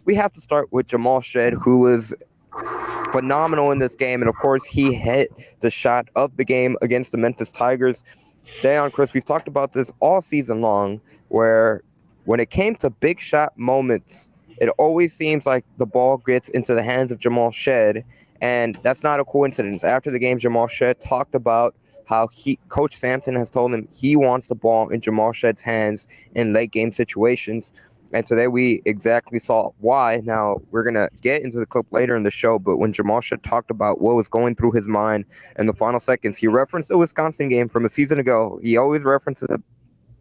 we have to start with Jamal Shead, who was phenomenal in this game. And of course, he hit the shot of the game against the Memphis Tigers. Dayon, Chris, we've talked about this all season long, where when it came to big shot moments, it always seems like the ball gets into the hands of Jamal Shead. And that's not a coincidence. After the game, Jamal Shead talked about how Coach Sampson has told him he wants the ball in Jamal Shead's hands in late game situations. And today we exactly saw why. Now, we're going to get into the clip later in the show, but when Jamal Shead talked about what was going through his mind in the final seconds, he referenced the Wisconsin game from a season ago. He always references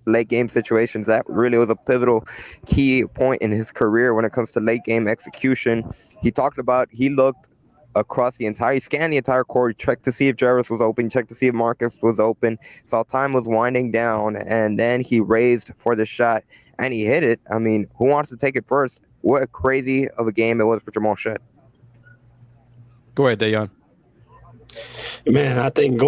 late game situations. That really was a pivotal key point in his career when it comes to late game execution. He talked about he looked across he scanned the entire court, checked to see if Jarvis was open, checked to see if Marcus was open, saw time was winding down, and then he raised for the shot, and he hit it. I mean, who wants to take it first? What a crazy of a game it was for Jamal Shead. Go ahead, Dayon. Man, I think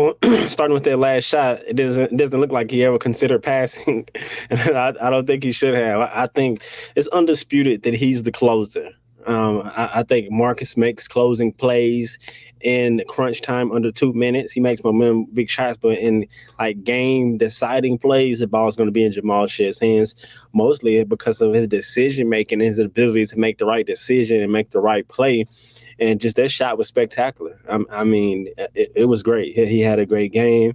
starting with that last shot, it doesn't look like he ever considered passing. I don't think he should have. I think it's undisputed that he's the closer. I think Marcus makes closing plays in crunch time under 2 minutes. He makes momentum, big shots, but in like game deciding plays, the ball is going to be in Jamal Shead's hands, mostly because of his decision making, his ability to make the right decision and make the right play. And just that shot was spectacular. I mean, it was great. He had a great game,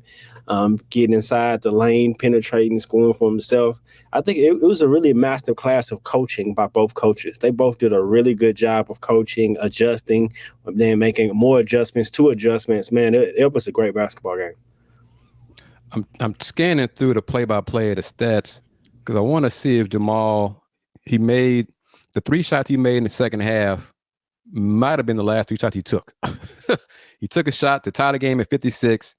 getting inside the lane, penetrating, scoring for himself. I think it was a really master class of coaching by both coaches. They both did a really good job of coaching, adjusting, then making more adjustments to adjustments. Man, it was a great basketball game. I'm scanning through the play-by-play of the stats because I want to see if Jamal, he made the 3 shots he made in the second half might have been the last 3 shots he took. He took a shot to tie the game at 56,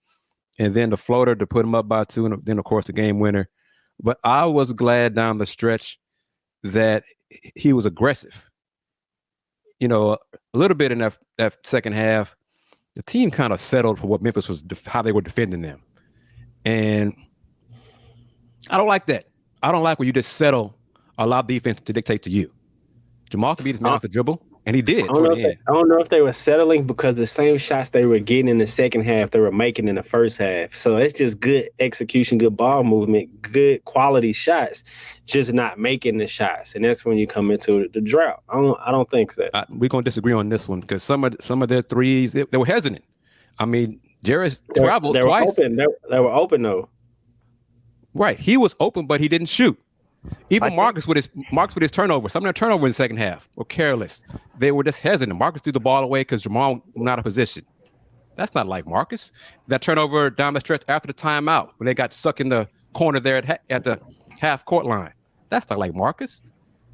and then the floater to put him up by 2, and then, of course, the game winner. But I was glad down the stretch that he was aggressive. You know, a little bit in that second half, the team kind of settled for what Memphis was, how they were defending them. And I don't like that. I don't like when you just settle, allow defense to dictate to you. Jamal could beat his man off the dribble. And he did. I don't know if they were settling because the same shots they were getting in the second half, they were making in the first half. So it's just good execution, good ball movement, good quality shots, just not making the shots. And that's when you come into the drought. I don't think that. We're going to disagree on this one because some of their threes, they were hesitant. I mean, Jarrett traveled twice. They were open, though. Right. He was open, but he didn't shoot. Even Marcus with his turnover, some of their turnover in the second half were careless. They were just hesitant. Marcus threw the ball away because Jamal was not in position. That's not like Marcus. That turnover down the stretch after the timeout when they got stuck in the corner there at the half court line. That's not like Marcus.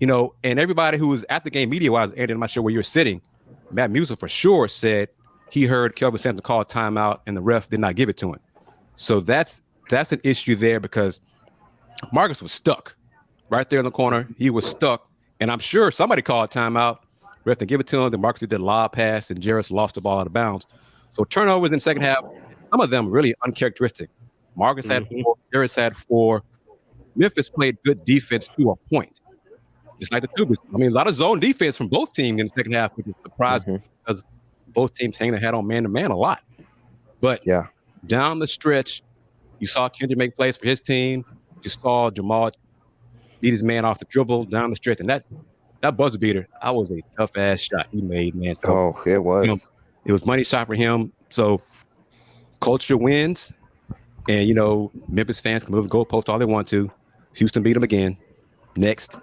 You know, and everybody who was at the game media-wise, Andy, I'm not sure where you're sitting, Matt Musil for sure said he heard Kelvin Sampson call a timeout and the ref did not give it to him. So that's an issue there because Marcus was stuck. Right there in the corner, he was stuck, and I'm sure somebody called timeout. Ref didn't give it to him. Then Marcus did a lob pass, and Jarris lost the ball out of bounds. So turnovers in the second half, some of them really uncharacteristic. Marcus had 4, Jarris had 4. Memphis played good defense to a point, just like the Coogs. I mean, a lot of zone defense from both teams in the second half, which is surprising because both teams hang their hat on man-to-man a lot. But down the stretch, you saw Kendrick make plays for his team. You saw Jamal beat his man off the dribble down the stretch, and that buzzer beater, that was a tough ass shot he made, man. So, it was. You know, it was money shot for him. So culture wins, and you know Memphis fans can move the goalpost all they want to. Houston beat them again. Next.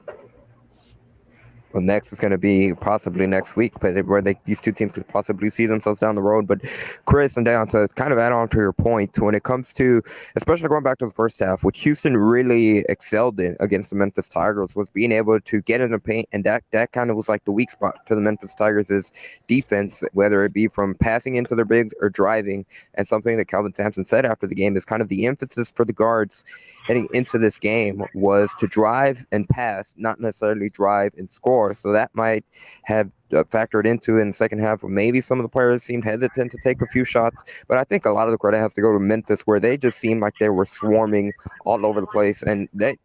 Well, next is going to be possibly next week, but where these two teams could possibly see themselves down the road. But Chris and Dayon, to kind of add on to your point, when it comes to, especially going back to the first half, what Houston really excelled in against the Memphis Tigers was being able to get in the paint, and that kind of was like the weak spot to the Memphis Tigers' defense, whether it be from passing into their bigs or driving. And something that Kelvin Sampson said after the game is kind of the emphasis for the guards heading into this game was to drive and pass, not necessarily drive and score. So that might have factored into in the second half where maybe some of the players seemed hesitant to take a few shots. But I think a lot of the credit has to go to Memphis, where they just seemed like they were swarming all over the place. And they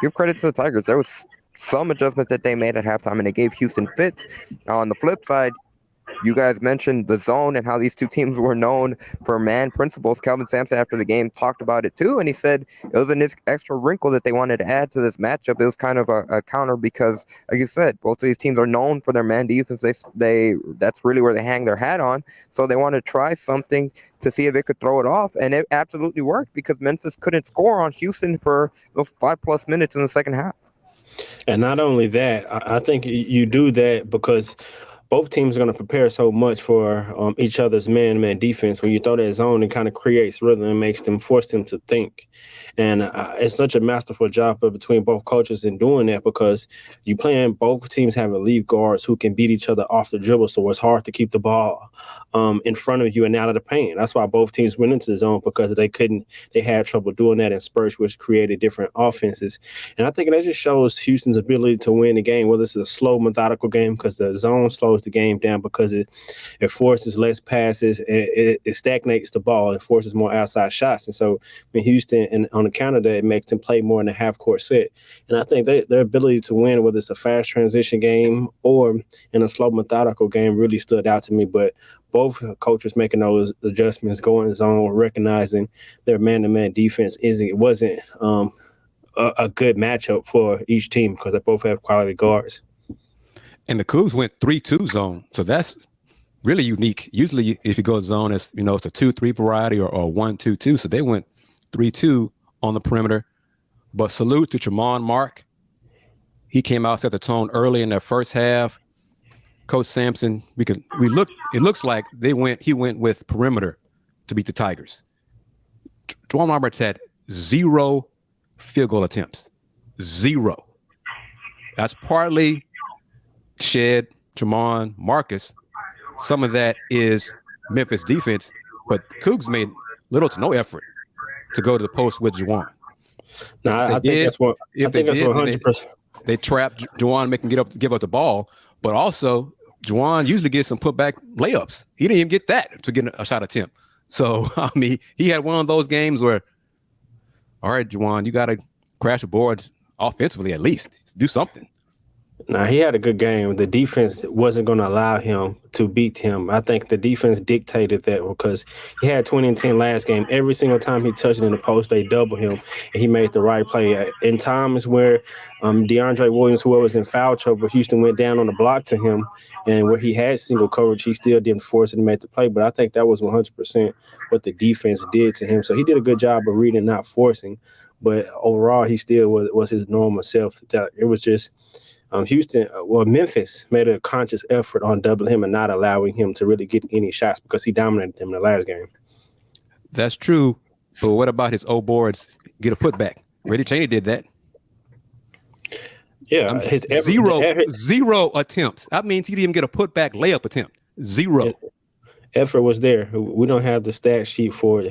give credit to the Tigers. There was some adjustment that they made at halftime, and it gave Houston fits. On the flip side, you guys mentioned the zone and how these two teams were known for man principles. Kelvin Sampson, after the game, talked about it too, and he said it was an extra wrinkle that they wanted to add to this matchup. It was kind of a counter because, like you said, both of these teams are known for their man defense. They that's really where they hang their hat on. So they want to try something to see if it could throw it off, and it absolutely worked because Memphis couldn't score on Houston for those 5+ minutes in the second half. And not only that, I think you do that because both teams are going to prepare so much for each other's man-to-man defense. When you throw that zone, it kind of creates rhythm and makes them force them to think. And it's such a masterful job between both coaches in doing that because you playing both teams have elite guards who can beat each other off the dribble, so it's hard to keep the ball in front of you and out of the paint. That's why both teams went into the zone because they had trouble doing that in spurts, which created different offenses. And I think that just shows Houston's ability to win the game, whether it's a slow, methodical game because the zone slows the game down because it forces less passes, it stagnates the ball, it forces more outside shots. And so when Houston, and on account of that, it makes them play more in a half-court set. And I think their ability to win, whether it's a fast transition game or in a slow, methodical game, really stood out to me. But both coaches making those adjustments, going zone, recognizing their man-to-man defense wasn't a good matchup for each team because they both have quality guards. And the Coogs went 3-2 zone, so that's really unique. Usually, if you go zone, it's it's a 2-3 variety or 1-2-2. So they went 3-2 on the perimeter. But salute to Tremont Mark. He came out, set the tone early in their first half. Coach Sampson, it looks like he went with perimeter to beat the Tigers. Juwan Roberts had 0 field goal attempts. 0. That's partly Shed, Jamon, Marcus. Some of that is Memphis defense, but Coogs made little to no effort to go to the post with Juwan. No, I think that's what 100%. They trapped Juwan, make him give up the ball, but also Juwan usually gets some putback layups. He didn't even get that to get a shot attempt. So I mean, he had one of those games where, all right, Juwan, you got to crash the boards offensively at least. Do something. Now, he had a good game. The defense wasn't going to allow him to beat him. I think the defense dictated that because he had 20 and 10 last game. Every single time he touched it in the post, they doubled him, and he made the right play. In times where DeAndre Williams, whoever was in foul trouble, Houston went down on the block to him, and where he had single coverage, he still didn't force it to make the play. But I think that was 100% what the defense did to him. So he did a good job of reading, not forcing. But overall, he still was his normal self. It was just Memphis made a conscious effort on doubling him and not allowing him to really get any shots because he dominated them in the last game. That's true. But what about his old boards? Get a putback. Reddy Cheney did that. Yeah, his zero attempts. That means he didn't even get a putback layup attempt. 0. Effort was there. We don't have the stat sheet for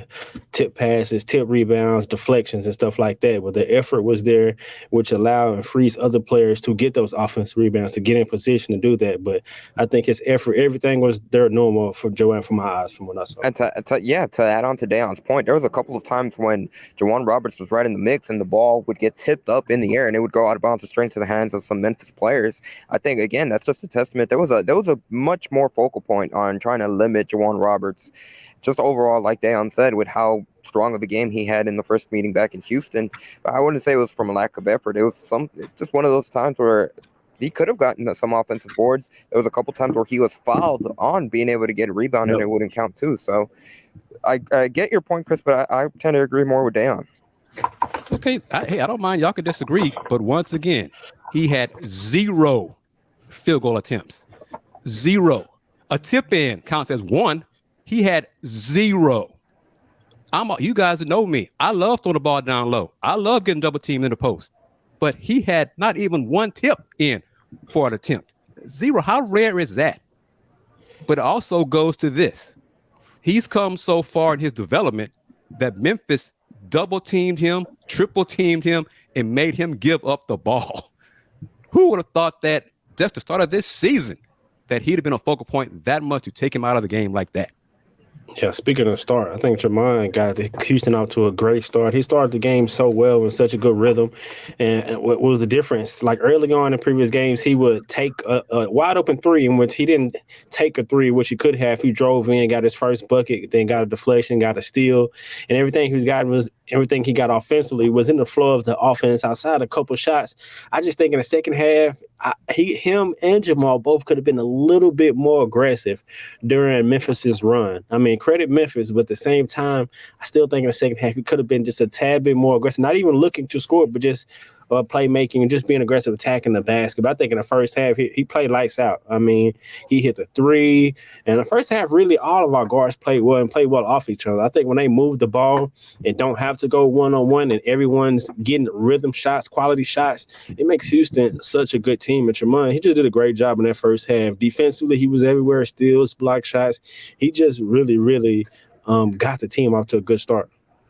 tip passes, tip rebounds, deflections, and stuff like that. But the effort was there, which allowed and frees other players to get those offensive rebounds, to get in position to do that. But I think his effort, everything was there normal for Joanne from my eyes, from what I saw. And to add on to Dayon's point, there was a couple of times when Juwan Roberts was right in the mix and the ball would get tipped up in the air and it would go out of bounds straight into the hands of some Memphis players. I think, again, that's just a testament. There was a much more focal point on trying to limit Juwan Roberts, just overall, like Dayon said, with how strong of a game he had in the first meeting back in Houston. But I wouldn't say it was from a lack of effort. It was just one of those times where he could have gotten some offensive boards. There was a couple times where he was fouled on being able to get a rebound, and it wouldn't count too. So I get your point, Chris, but I tend to agree more with Dayon. Okay, I don't mind. Y'all can disagree, but once again, he had 0 field goal attempts. 0. A tip in counts as 1. He had 0. You guys know me. I love throwing the ball down low. I love getting double teamed in the post. But he had not even 1 tip in for an attempt. 0. How rare is that? But it also goes to this. He's come so far in his development that Memphis double teamed him, triple teamed him, and made him give up the ball. Who would have thought that just the start of this season that he'd have been a focal point that much to take him out of the game like that? Yeah, speaking of start, I think Tremont got Houston out to a great start. He started the game so well in such a good rhythm. And what was the difference? Like early on in previous games, he would take a wide open three in which he didn't take a three, which he could have. He drove in, got his first bucket, then got a deflection, got a steal, and everything he got offensively was in the flow of the offense outside a couple shots. I just think in the second half, him and Jamal both could have been a little bit more aggressive during Memphis's run. I mean, credit Memphis, but at the same time, I still think in the second half he could have been just a tad bit more aggressive, not even looking to score, but just playmaking and just being aggressive, attacking the basket. But I think in the first half, he played lights out. I mean, he hit the three. And the first half, really, all of our guards played well and played well off each other. I think when they move the ball and don't have to go one-on-one and everyone's getting rhythm shots, quality shots, it makes Houston such a good team. And Tremont, he just did a great job in that first half. Defensively, he was everywhere, steals, block shots. He just really, really got the team off to a good start.